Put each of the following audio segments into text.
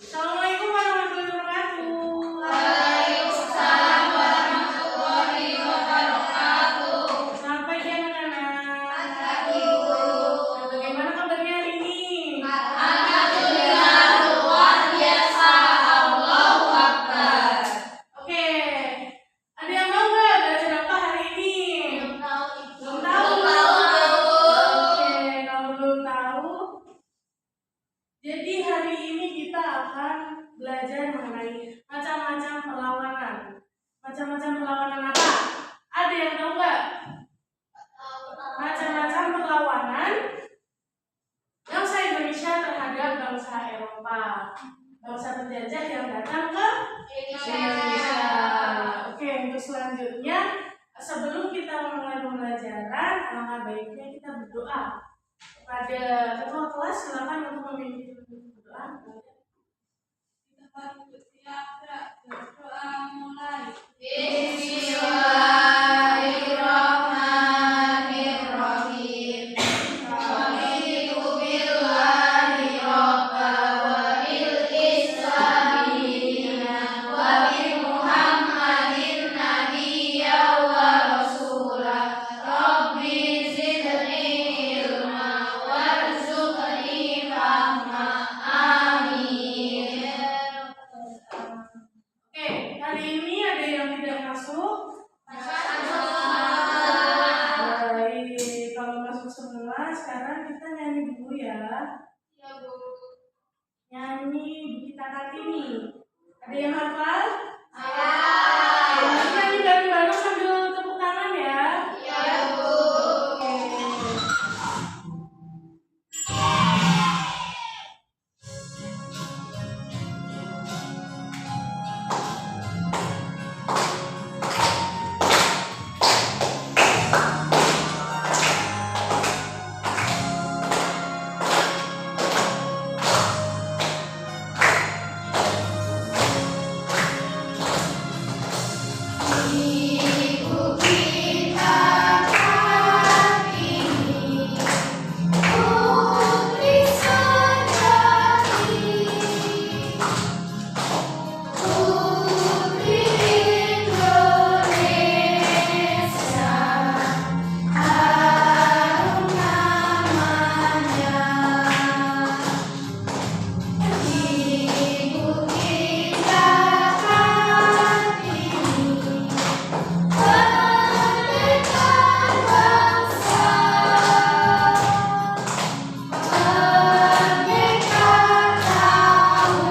Assalamualaikum warahmatullahi wabarakatuh. Waalaikumsalam warahmatullahi wabarakatuh. Selamat pagi anak-anak. Pagi, Guru. Bagaimana kabarnya hari ini? Alhamdulillah, luar biasa. Allahu Akbar. Oke, ada yang mau nggak belajar apa hari ini? Belum tahu. Oke, kalau belum tahu, jadi hari ini kita akan belajar mengenai macam-macam perlawanan. Macam-macam perlawanan apa? Ada yang tahu nggak? Macam-macam perlawanan bangsa Indonesia terhadap bangsa Eropa, bangsa penjajah yang datang ke Indonesia. Oke, untuk selanjutnya, sebelum kita memulai pembelajaran, alangkah baiknya kita berdoa kepada ketua kelas. Silakan untuk memimpin berdoa. Kita bersiap, berdoa mulai. Bismillahirrahmanirrahim. Raditu billahi robba wa bil islami dinan wa bi Muhammadin nabiyya wa rasula. Rabbi zidni ilma warzuqni fahma. Amin. Oke, hari ini ada yang tidak masuk? Baik, kalau masuk semua, sekarang kita nyanyi dulu ya. Nyanyi Kita Kartini. Ada yang hafal? Oke, nyanyi bareng-bareng sambil tepuk tangan ya. Oke. Ibu kita Kartini, putri sejati, putri Indonesia, harum namanya. Ibu kita Kartini, pendekar bangsa, pendekar tahunnya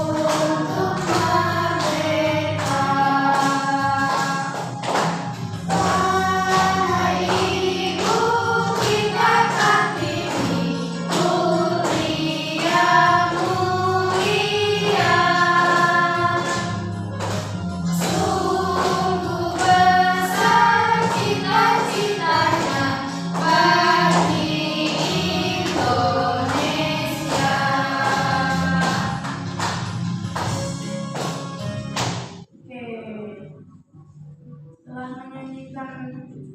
untuk merdeka. Wahai ibu kita Kartini, putri yang mulia, sungguh besar cita-citanya bagi Indonesia. Oke. Setelah menyanyikan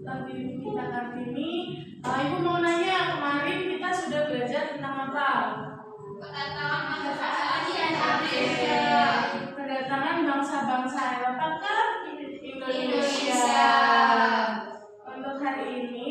lagu Ibu Kita Kartini, Ibu mau nanya, kemarin kita sudah belajar tentang apa? Kedatangan bangsa-bangsa Eropa ke Indonesia. Untuk hari ini,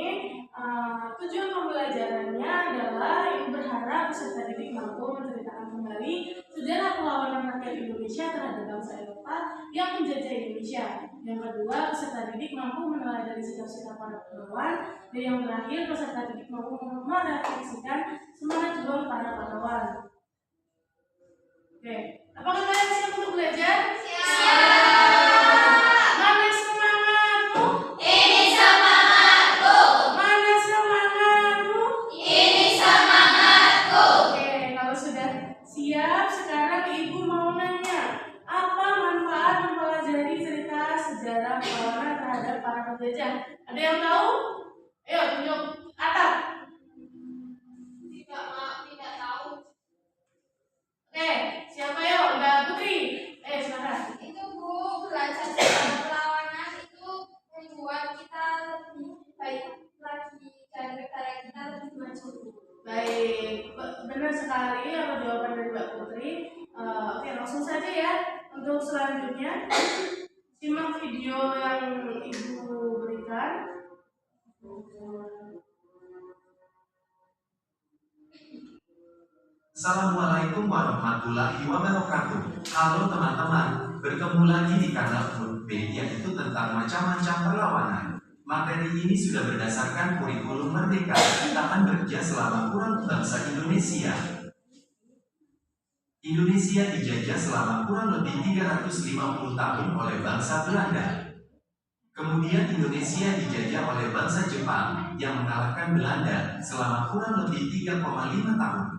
tujuan pembelajarannya adalah Ibu berharap peserta didik mampu menceritakan kembali sejarah perlawanan rakyat Indonesia terhadap bangsa Eropa yang menjajah Indonesia. Yang kedua, peserta didik mampu meneladani sikap-sikap para pahlawan. Dan yang terakhir, peserta didik mampu merefleksikan semangat juang para pahlawan. Oke, apakah kalian siap untuk belajar? Mana semangatmu? Ini semangatku, Mana semangatmu? ini semangatku. Oke, kalau sudah siap, sekarang Ibu mau nanya, apa manfaat mempelajari cerita sejarah perlawanan terhadap para penjajah? Ada yang tahu? Ayo tunjuk atap. Tidak tahu. Oke, siapa yo? Udah benar sekali apa jawaban dari Mbak Putri. Oke, langsung saja ya untuk selanjutnya. Simak video yang Ibu berikan. Assalamualaikum warahmatullahi wabarakatuh. Halo teman-teman, bertemu lagi di kanal Food yaitu tentang macam-macam perlawanan. Materi ini sudah berdasarkan kurikulum Merdeka, tahan bekerja selama kurang bangsa Indonesia. Indonesia dijajah selama kurang lebih 350 tahun oleh bangsa Belanda. Kemudian Indonesia dijajah oleh bangsa Jepang yang mengalahkan Belanda selama kurang lebih 3,5 tahun.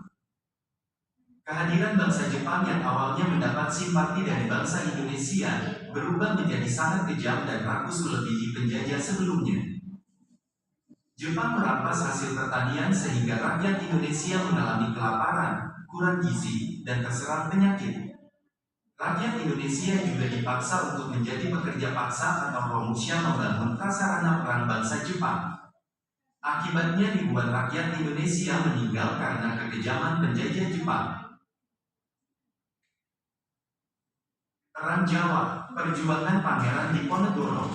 Kehadiran bangsa Jepang yang awalnya mendapat simpati dari bangsa Indonesia berubah menjadi sangat kejam dan rakus melebihi penjajah sebelumnya. Jepang merampas hasil pertanian sehingga rakyat Indonesia mengalami kelaparan, kurang gizi, dan terserang penyakit. Rakyat Indonesia juga dipaksa untuk menjadi pekerja paksa atau romusha membangun prasarana perang bangsa Jepang. Akibatnya ribuan rakyat Indonesia meninggal karena kekejaman penjajah Jepang. Perang Jawa, perjuangan Pangeran Diponegoro.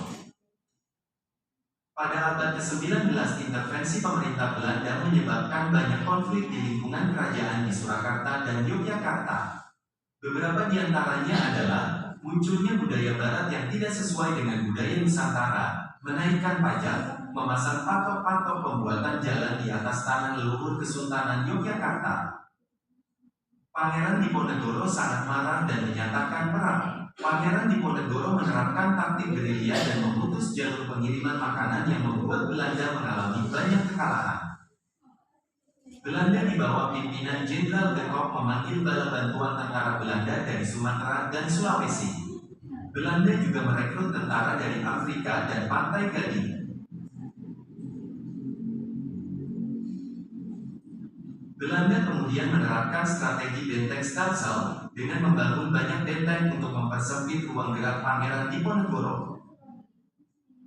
Pada abad ke-19, intervensi pemerintah Belanda menyebabkan banyak konflik di lingkungan kerajaan di Surakarta dan Yogyakarta. Beberapa di antaranya adalah munculnya budaya barat yang tidak sesuai dengan budaya Nusantara, menaikkan pajak, memasang patok-patok pembuatan jalan di atas tanah leluhur Kesultanan Yogyakarta. Pangeran Diponegoro sangat marah dan menyatakan perang. Pangeran Diponegoro menerapkan taktik gerilya dan memutus jalur pengiriman makanan yang membuat Belanda mengalami banyak kekalahan. Belanda di bawah pimpinan Jenderal de Kock memanggil bala bantuan tentara Belanda dari Sumatera dan Sulawesi. Belanda juga merekrut tentara dari Afrika dan Pantai Gading. Belanda kemudian menerapkan strategi benteng Stelsel dengan membangun banyak benteng untuk mempersempit ruang gerak Pangeran Diponegoro.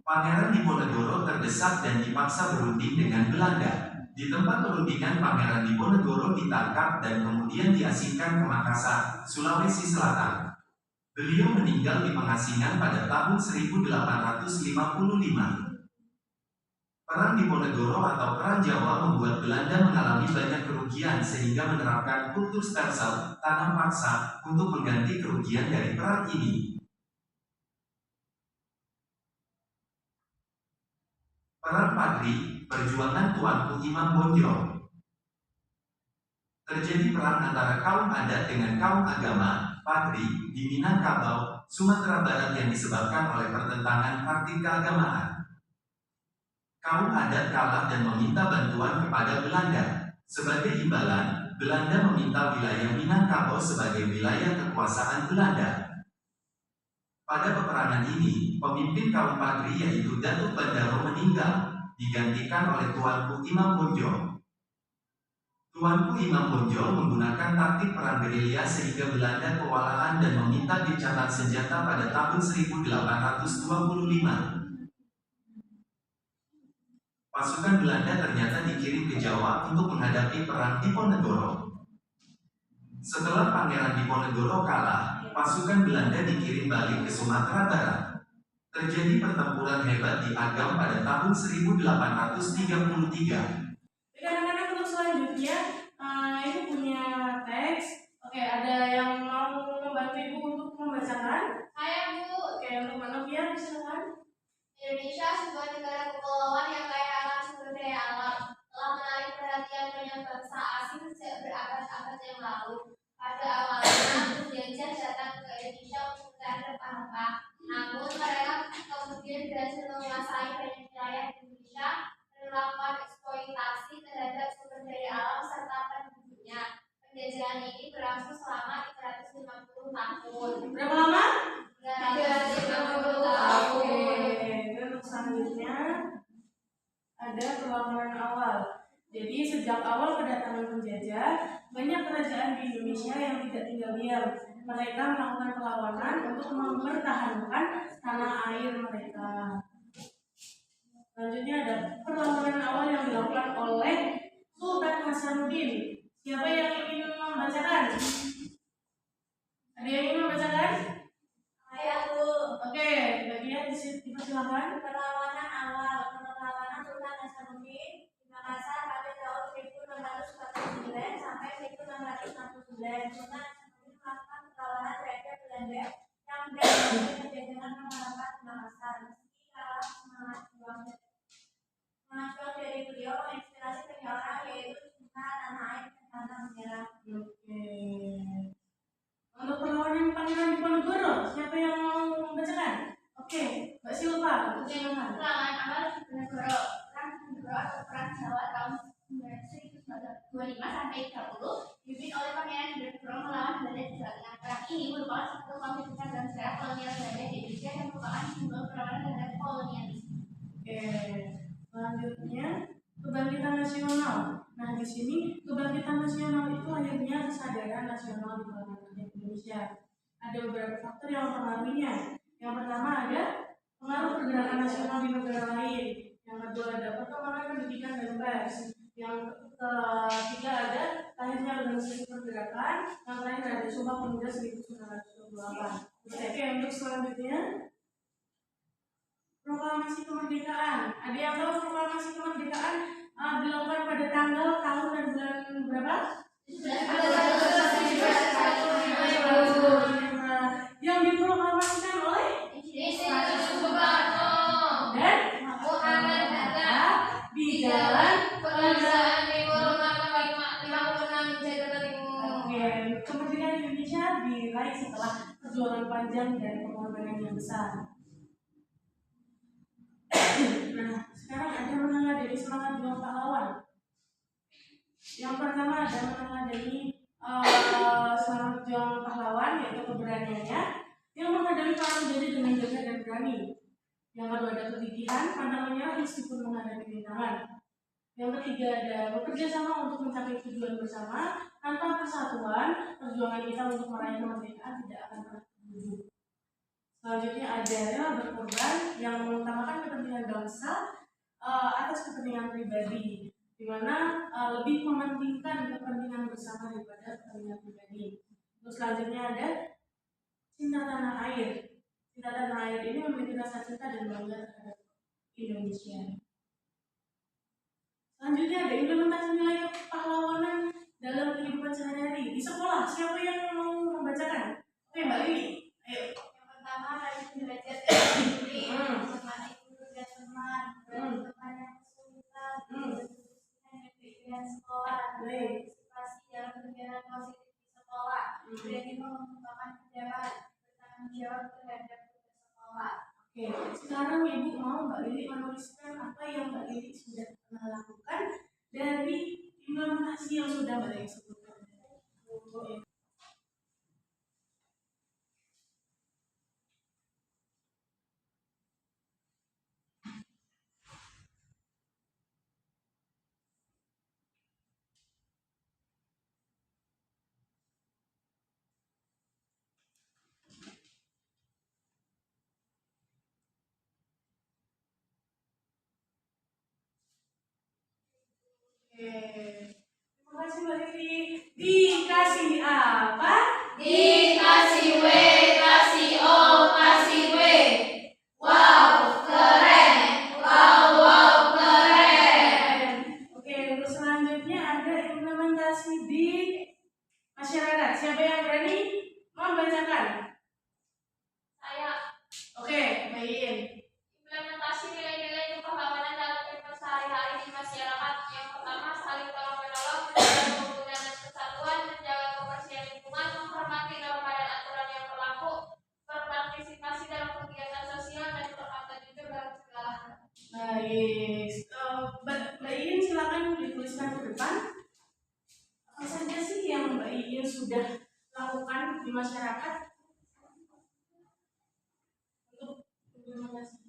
Pangeran Diponegoro terdesak dan dipaksa berunding dengan Belanda. Di tempat perundingan, Pangeran Diponegoro ditangkap dan kemudian diasingkan ke Makassar, Sulawesi Selatan. Beliau meninggal di pengasingan pada tahun 1855. Perang Diponegoro atau Perang Jawa membuat Belanda mengalami banyak kerugian sehingga menerapkan kultur Stelsel, tanam paksa, untuk mengganti kerugian dari perang ini. Perang Padri, perjuangan Tuanku Imam Bonjol. Terjadi perang antara kaum adat dengan kaum agama, Padri, di Minangkabau, Sumatera Barat yang disebabkan oleh pertentangan praktik keagamaan. Kaum adat kalah dan meminta bantuan kepada Belanda. Sebagai imbalan, Belanda meminta wilayah Minangkabau sebagai wilayah kekuasaan Belanda. Pada peperangan ini, pemimpin kaum Padri yaitu Datuk Bandaro meninggal, digantikan oleh Tuanku Imam Bonjol. Tuanku Imam Bonjol menggunakan taktik perang gerilya sehingga Belanda kewalahan dan meminta gencatan senjata pada tahun 1825. Pasukan Belanda ternyata dikirim ke Jawa untuk menghadapi perang Diponegoro. Setelah Pangeran Diponegoro kalah, pasukan Belanda dikirim balik ke Sumatera Barat. Terjadi pertempuran hebat di Agam pada tahun 1833. Anak-anak untuk selanjutnya, Ibu punya teks. Oke, ada yang mau membantu Ibu untuk membacakan? Saya Bu. Oke, untuk Manofia, silakan. Indonesia sebuah negara kepulauan yang kaya akan sumber daya alam, telah menarik perhatian banyak bangsa asing sejak berabad-abad yang lalu. Pada awalnya, penjajah datang ke Indonesia untuk mencari rempah-rempah. Namun mereka kemudian berhasil menguasai banyak wilayah di Indonesia dan melakukan eksploitasi terhadap sumber daya alam serta penduduknya. Penjajahan ini berlangsung selama 350 tahun. Berapa lama? 350 tahun. Untuk selanjutnya ada perlawanan awal. Jadi sejak awal kedatangan penjajah, banyak kerajaan di Indonesia yang tidak tinggal diam. Mereka melakukan perlawanan untuk mempertahankan tanah air mereka. Selanjutnya ada perlawanan awal yang dilakukan oleh Sultan Hasanuddin. Siapa yang ingin membacakan? Ada yang ingin membacakan? Aku. Oke, bagian dipersilakan. Perlawanan awal. Perlawanan Sultan Hasanuddin di Makassar pada tahun 1649 sampai 1669. Sultan Hasanuddin melakukan perlawanan terhadap Belanda yang mendahului penjajahan masyarakat di Makassar. Meski kalah, semangat juang dari beliau menginspirasi banyak orang, yaitu cinta tanah air dan pantang menyerah. Oke. Untuk perlawanan Pangeran Diponegoro, siapa yang mau membacakan? Oke, Mbak Silva, silakan. Perlawanan awal Diponegoro. Perang Diponegoro atau Perang Jawa tahun 1925 sampai 30 dipimpin oleh Pangeran Diponegoro melawan Belanda di Jawa Tengah. Perang ini merupakan satu konflik besar dalam sejarah kolonial Belanda di Indonesia yang merupakan simbol perlawanan terhadap kolonialisme. Oke, selanjutnya kebangkitan nasional. Nah, di sini kebangkitan nasional itu akhirnya kesadaran nasional di kalangan rakyat Indonesia. Ada beberapa faktor yang mempengaruhinya. Yang pertama ada pengaruh pergerakan nasional di negara lain. Yang kedua ada perkembangan pendidikan dan pers. Yang ketiga ada lahirnya organisasi pergerakan. Yang terakhir ada Sumpah Pemuda 1928. Oke, untuk selanjutnya proklamasi kemerdekaan. Ada yang tahu proklamasi kemerdekaan dilakukan pada tanggal, tahun, dan bulan berapa? Yang diproklamasikan oleh Soekarno dan Muhammad Hatta di Jalan Pegangsaan Timur 56 Jakarta Timur. Oke, kemerdekaan Indonesia diraih setelah perjuangan panjang dan pengorbanan yang besar. Nah, sekarang ada menengadani semangat juang pahlawan. Yang pertama ada menengadani semangat juang pahlawan, yaitu keberaniannya yang menghadapi para penjajah dengan gagah dan berani. Yang kedua ada kegigihan, pantang menyerah meskipun menghadapi rintangan. Yang ketiga ada bekerja sama untuk mencapai tujuan bersama. Tanpa persatuan, perjuangan kita untuk meraih kemerdekaan tidak akan pernah terwujud. Selanjutnya ada rela berkorban yang mengutamakan kepentingan bangsa atas kepentingan pribadi, di mana lebih mementingkan kepentingan bersama daripada kepentingan pribadi. Terus selanjutnya ada cinta tanah air. Cinta tanah air ini memiliki rasa cinta dan bangga terhadap Indonesia. Selanjutnya ada implementasi nilai kepahlawanan dalam kehidupan sehari-hari di sekolah. Siapa yang mau membacakan? Oke, Mbak Lili. Ayo. Yang pertama rajin belajar dan mandiri, menemani guru dan teman, berteman yang kesulitan, dan keinginan sekolah, berpartisipasi dalam kegiatan positif di sekolah, berani mengembangkan pejabat, bertanggung jawab terhadap tugas sekolah. Oke, sekarang Ibu mau Mbak Lili menuliskan apa yang Mbak Lili sudah pernah lakukan dari implementasi yang sudah Mbak Lili sebutkan. Terima kasih Mbak Lili. Dikasih apa? Dikasih W, kasih O, kasih W. Wow, keren. Wow, keren. Oke, untuk selanjutnya ada implementasi di masyarakat. Siapa yang berani membacakan? Saya. Oke, baik. Implementasi nilai-nilai kepahlawanan dalam kehidupan sehari-hari di masyarakat. Yang pertama, saling tolong-menolong, menjaga kerukunan dan kesatuan, menjaga kebersihan lingkungan, menghormati norma dan aturan yang berlaku, berpartisipasi dalam kegiatan sosial, dan berkata jujur dalam segala hal. Baik, Mbak Iin silakan dituliskan ke depan. Apa saja sih yang Mbak Iin sudah lakukan di masyarakat untuk implementasi?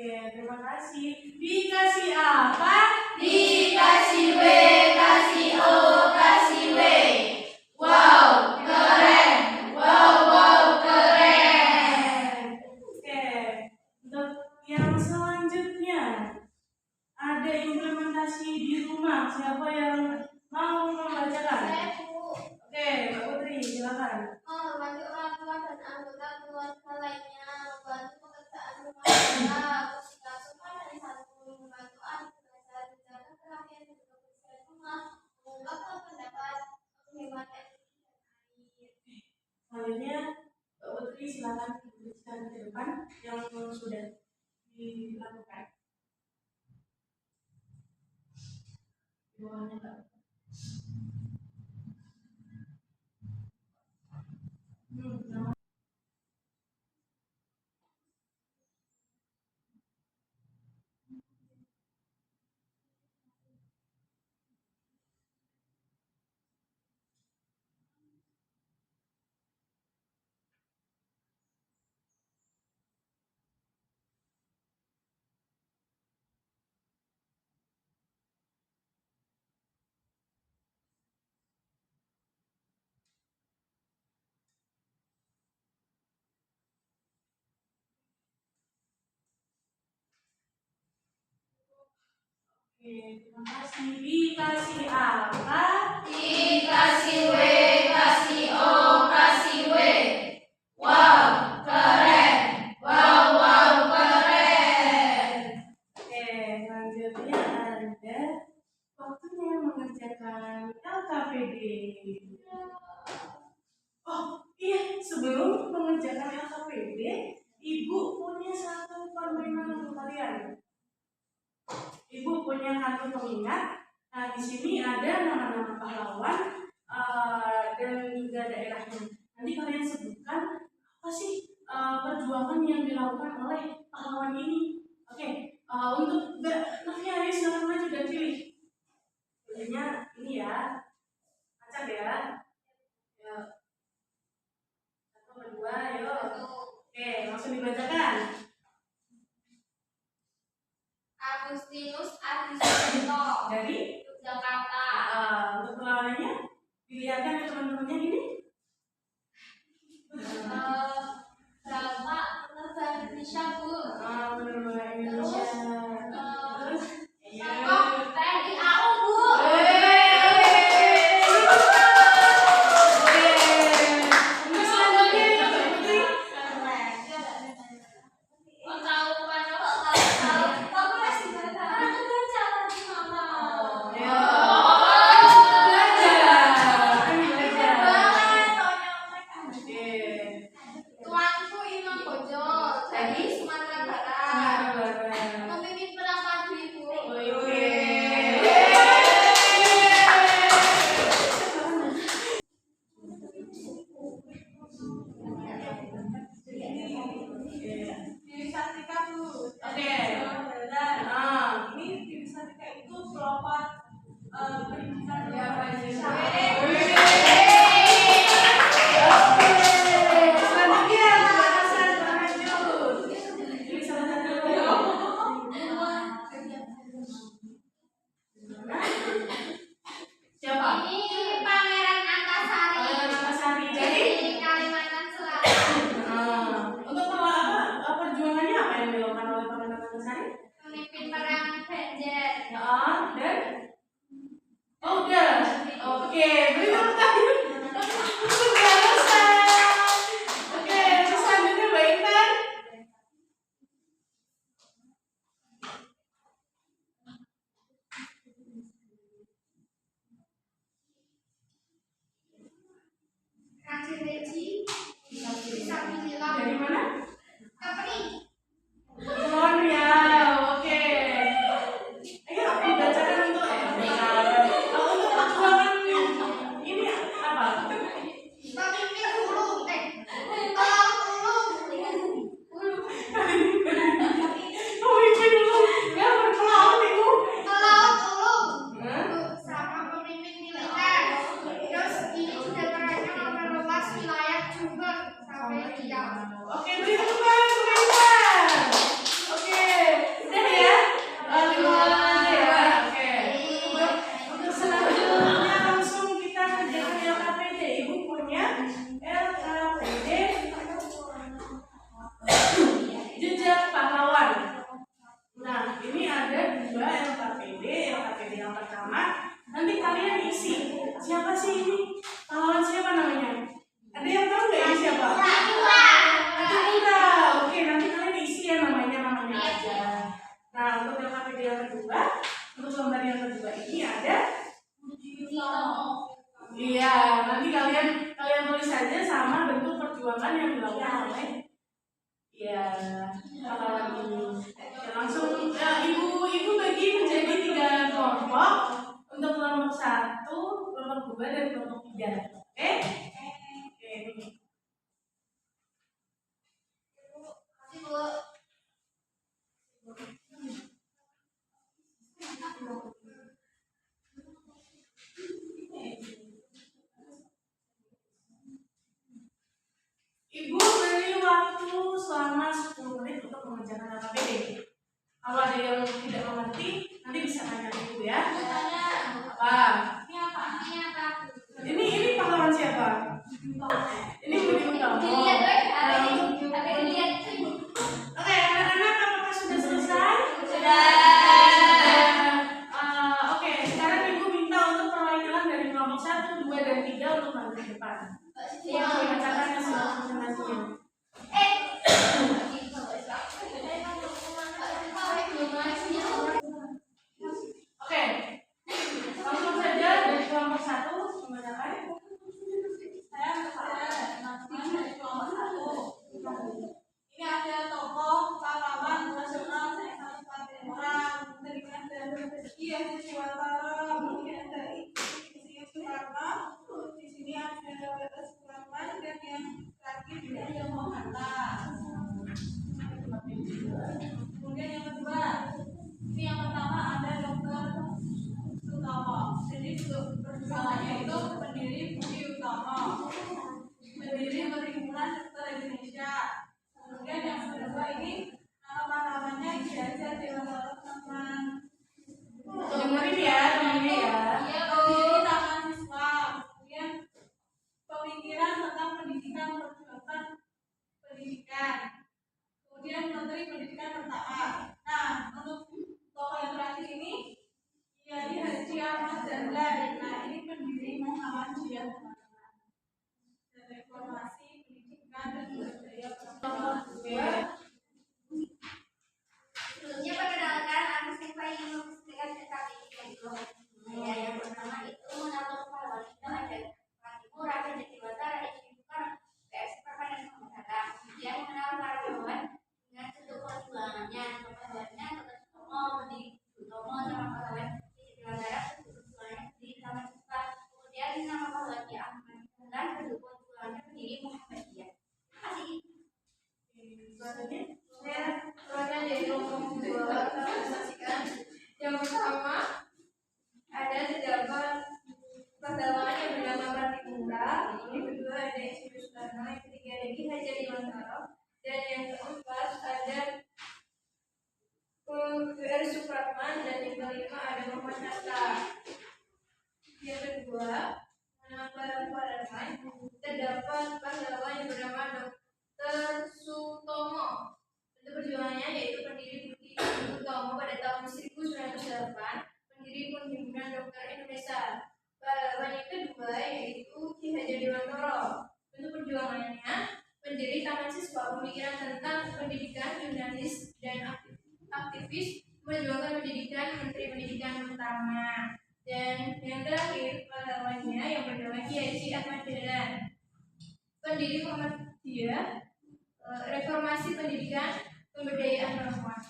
Oke, terima kasih. Dikasih apa? Dikasih W, kasih O, kasih W. Wow, keren. Wow, keren. Oke, untuk yang selanjutnya ada implementasi di rumah. Siapa yang mau membacakan? Saya Bu. Oke, Mbak Putri, silakan. Menghormati orang tua dan anggota keluarga lainnya, membantu pekerjaan rumah tangga, bersikap sopan dan santun, membantu adik belajar, menjaga kerapian dan kebersihan rumah, mengungkapkan pendapat, menghormati Selanjutnya, Mbak Putri silakan dilanjutkan ke depan yang sudah dilakukan. Bawahnya Mbak. Nama. Oke, terima kasih. Dikasih apa? Dikasih W, kasih O, kasih W. Wow, keren. Wow, keren. Oke, selanjutnya ada waktunya mengerjakan LKPD. Oh iya, sebelum mengerjakan LKPD, Ibu punya satu permainan untuk kalian. Ibu punya kartu pengingat. Nah, di sini ada nama-nama pahlawan dan juga daerahnya. Nanti kalian sebutkan apa sih perjuangan yang dilakukan oleh pahlawan ini. Oke, untuk Novia, ayo silakan maju dan pilih. Pilihnya ini ya, acak ya. Ya. Satu, kedua, ayo. Oke, langsung dibacakan. Agustinus Ardiswanto Dari Jakarta. untuk perlawanannya dilihatkan ke teman-temannya ini. Bapak penerbang Indonesia, Bu. Penerbangan Indonesia. Terus, Tokoh TNI AU, Bu. Untuk selanjutnya ya, Mbak Putri. Tuanku Imam Bojo dari Sumatera Barat. Memimpin perang padu, Ibu. Diri Sartika dulu. Oke. Ini Diri Sartika itu pelopor pendidikan Indonesia. Selanjutnya Hasan Rahajun. Ini salah satu. Siapa? Ini Pangeran Antasari. Pangeran Antasari. Jadi Dari Kalimantan Selatan. untuk perjuangannya apa yang dilakukan oleh Pangeran Antasari? Memimpin perang Banjar. Dan udah. Oke, beri tepuk tangan. Sudah selesai. Oke, terus selanjutnya Mbak Intan. Raja Reji. Sapi Silam. Dari mana? Kepri. Kepulauan Riau. Oke. Ayo dibacakan untuk untuk perjuangan ini apa? Pemimpin hulu. Tolong tulung. Pemimpin dulu. Ya berkelawan itu. Tolong tulung. Sama pemimpin militer. Terus ini sudah terancam memperluas wilayah Jember sampai Riau. Oke, beri tepuk tangan untuk Mbak Intan. Oke, perjuangan yang dilakukan oleh ya pahlawan ini. Ya, langsung ibu bagi menjadi 3 kelompok untuk kelompok 1, kelompok 2, dan kelompok 3. Oke? Oke. Ibu beri waktu selama 10 menit untuk mengerjakan AKBD. Kalau ada yang tidak mengerti, nanti bisa tanya ibu ya. Apa? Ini pahlawan siapa? Ini Budi Utomo. Oke, anak-anak apakah sudah selesai? Oke, sekarang ibu minta untuk perwakilan dari kelompok 1, 2, dan 3 untuk maju ke depan. Yang membacakan hasil presentasinya. Oke, langsung saja dari kelompok 1 membacakan. Saya dari kelompok 1. Ini ada tokoh pahlawan nasional Satu Partai Orang, teringat dari Haji Dewantara, kemudian dari Soekarno. Di sini ada Supratman dan yang terakhir juga ada Hatta. Kemudian yang kedua, ini yang pertama ada Dr. Sutomo. Jadi untuk perjuangannya itu pendiri Budi Utomo, pendiri Perhimpunan Dokter Indonesia. Kemudian yang kedua ini nama pahlawannya Haji Dewantara, teman. Dengerin ya, temennya ya. Pendiri Taman Siswa. Kemudian pemikiran tentang pendidikan, perjuangan pendidikan. Kemudian Menteri Pendidikan pertama. Nah, untuk tokoh yang terakhir ini Kiai Haji Ahmad Dahlan. Nah, ini pendiri Muhammadiyah, teman-teman. Dan reformasi pendidikan dan budaya perempuan. Sebelumnya perkenalkan, aku Siva yang mempresentasikan tentang ini. Yang pertama itu mengenal pahlawan itu ada Timur, Raden Dewantara, Ibu PS Perpan dan Pemerintah. Kemudian mengenal para pahlawan dengan bentuk perjuangannya. Pahlawannya Dr. Sutomo, pendiri Utomo, nama pahlawan Dewantara, bentuk perjuangannya pendiri Taman Siswa. Kemudian nama pahlawannya Ahmad Dahlan, bentuk perjuangannya pendiri Muhammadiyah. Terima kasih. Saya keluarga dari kelompok 2 presentasikan. Yang pertama ada terdapat pahlawan yang bernama Pratimura. Yang kedua ada Insinyur Soekarno. Yang ketiga ada Ki Hajar Dewantara. Dan yang keempat ada R. Supratman. Dan yang kelima ada Muhammad Hatta. Yang kedua, mengenal para pahlawan terdapat pahlawan yang bernama Dr. Sutomo. Bentuk perjuangannya yaitu pendiri Budi Utomo pada tahun 1908, pendiri Perhimpunan Dokter Indonesia. Pahlawan yang kedua yaitu Ki Hajar Dewantara. Bentuk perjuangannya pendiri Taman Siswa, pemikiran tentang pendidikan, jurnalis dan aktivis, memperjuangkan pendidikan, Menteri Pendidikan pertama. Dan yang terakhir pahlawannya yang bernama Ki Haji Ahmad Dahlan, pendiri Muhammadiyah, reformasi pendidikan, pemberdayaan perempuan.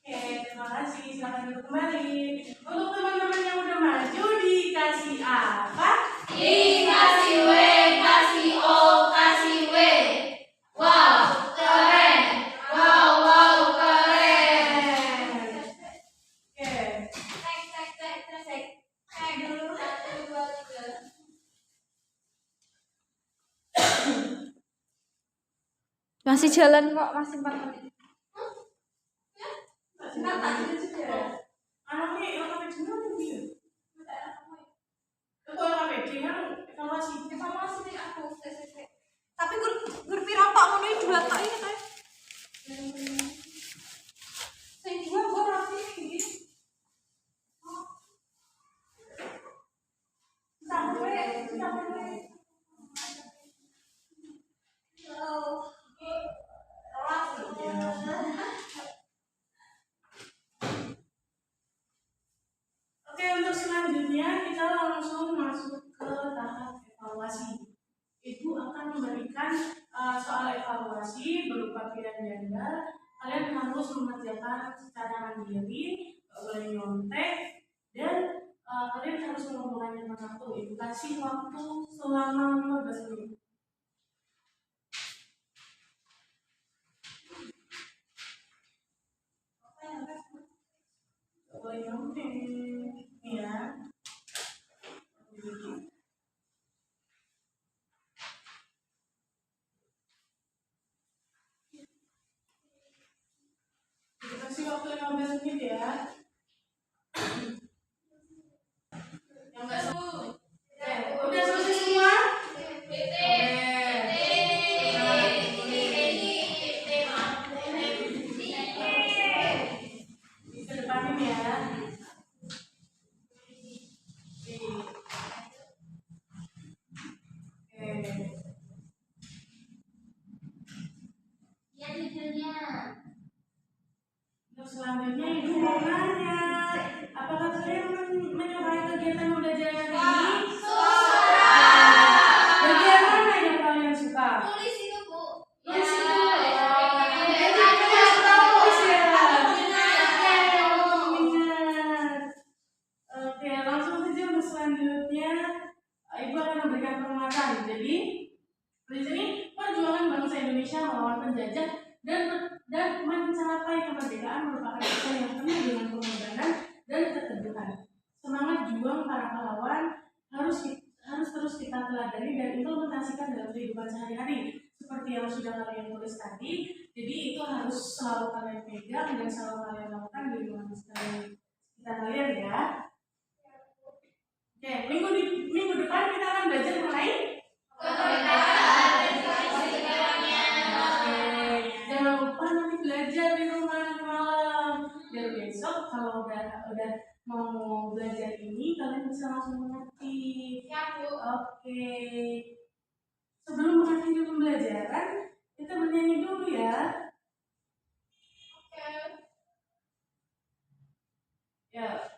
Oke, terima kasih. Selamat duduk kembali. Untuk teman-teman yang udah maju dikasih apa? Dikasih W, kasih O, kasih W. Wow, keren. Wow, keren. Oke. Cek dulu 1, 2, 3. Masih jalan kok, masih 4 menit. Anaknya LKPD mana dia? Itu LKPD kan evaluasi. Evaluasi aku. Tapi gur piro tok ngono iki dua tok iki ta. Sing dua gua rapi iki. Sampai. Oke, untuk selanjutnya kita langsung masuk ke tahap evaluasi. Ibu akan memberikan soal evaluasi berupa pilihan ganda. Kalian harus mengerjakan secara mandiri, nggak boleh nyontek, dan kalian harus mengumpulkannya dengan waktu. Kasih waktu selama 15 menit. Nggak boleh nyontek, ya. Kasih waktu 15 menit ya. Yang nggak semua. Udah selesai semua? Ke depanin ya. Ya judulnya. Untuk selanjutnya ibu mau nanya, apakah kalian menyukai kegiatan belajar ini? Bagian mana yang kalian suka? Tulis itu, Bu. Tulis itu. Oke, langsung saja untuk selanjutnya ibu akan memberikan penguatan. Jadi di sini perjuangan bangsa Indonesia melawan penjajah dan mencapai kemerdekaan merupakan kisah yang penuh dengan pengorbanan dan keteguhan. Semangat juang para pahlawan harus terus kita teladani dan implementasikan dalam kehidupan sehari-hari seperti yang sudah kalian tulis tadi. Jadi itu harus selalu kalian pegang dan selalu kalian lakukan di lingkungan sekitar kalian ya. Oke, minggu depan kita akan belajar mengenai jangan lupa nanti belajar di rumah nanti malam biar besok kalau udah mau belajar ini kalian bisa langsung mengerti. Ya, Bu. Oke. Sebelum mengakhiri pembelajaran kita bernyanyi dulu ya. Oke. Ya.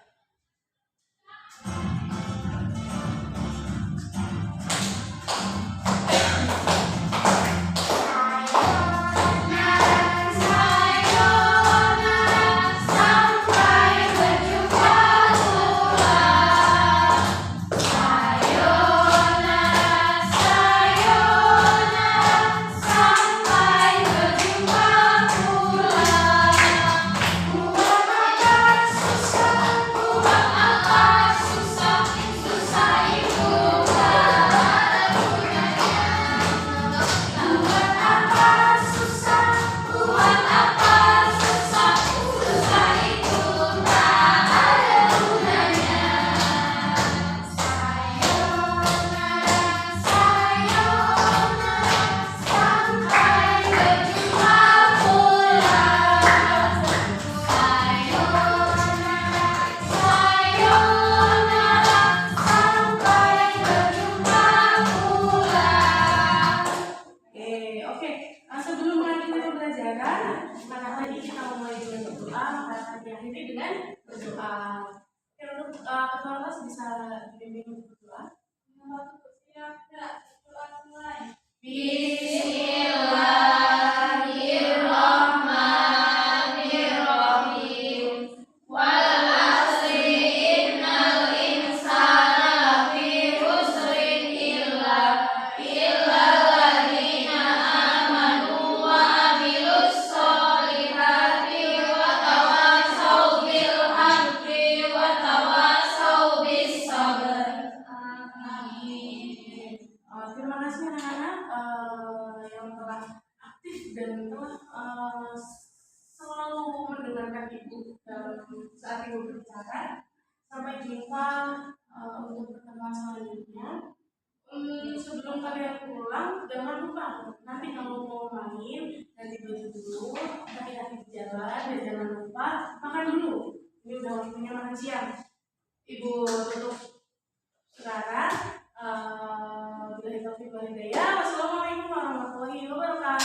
Sebelum mengakhiri pembelajaran, karena tadi kita mulai dengan berdoa, maka akan diakhiri dengan berdoa. Oke, untuk ketua kelas bisa dibimbing untuk berdoa. Bismillahirrahmanirrahim. Wal asri innal insana lafi khusrin illa alladziina amanu wa amilus sholihati wa tawassaw bil haqqi wa tawassaw bis sabr. Amin. Terima kasih anak-anak yang telah aktif dan telah selalu mendengarkan ibu dalam saat ibu berbicara. Sampai jumpa untuk pertemuan selanjutnya. Sebelum kalian pulang, jangan lupa nanti kalau mau main ganti baju dulu, hati-hati di jalan dan jangan lupa makan dulu. Ini udah waktunya makan siang. Ibu tutup sekarang. Wassalamualaikum warahmatullahi wabarakatuh.